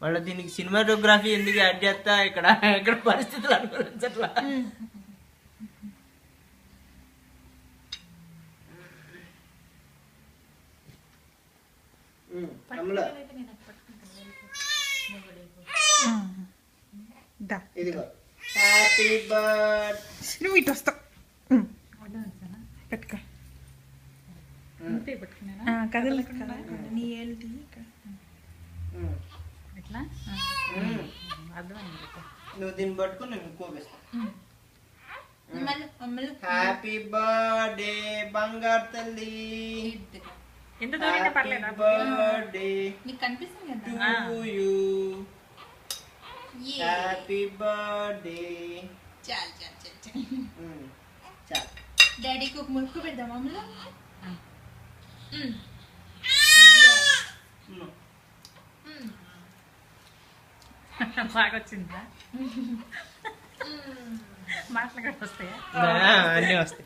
మళ్ళీ దీనికి సినిమాటోగ్రఫీ ఎందుకు యాడ్ చేస్తా ఇక్కడ ఇక్కడ పరిస్థితులు అనుకూలించట్లా. హ్యాపీ బర్త్ నువ్వు ఇటు వస్తావు పెట్టుకో కదలు నీ ఏళ్ళు ఎట్లా నువ్వు దీన్ని పట్టుకుని నేను కోపిస్తా. హ్యాపీ బర్త్డే బంగారు తల్లి, ఎంత దూరం పర్లేదా? బర్త్డే నీకు కనిపిస్తుంది కదా. To you, happy birthday. చాలు చాలు చాలు చాలు. డాడీకి ఒక ముక్కు పెడదాం అమ్మలో. బాగా వచ్చిందా? మాటలు కూడా వస్తాయా? అన్నీ వస్తాయి.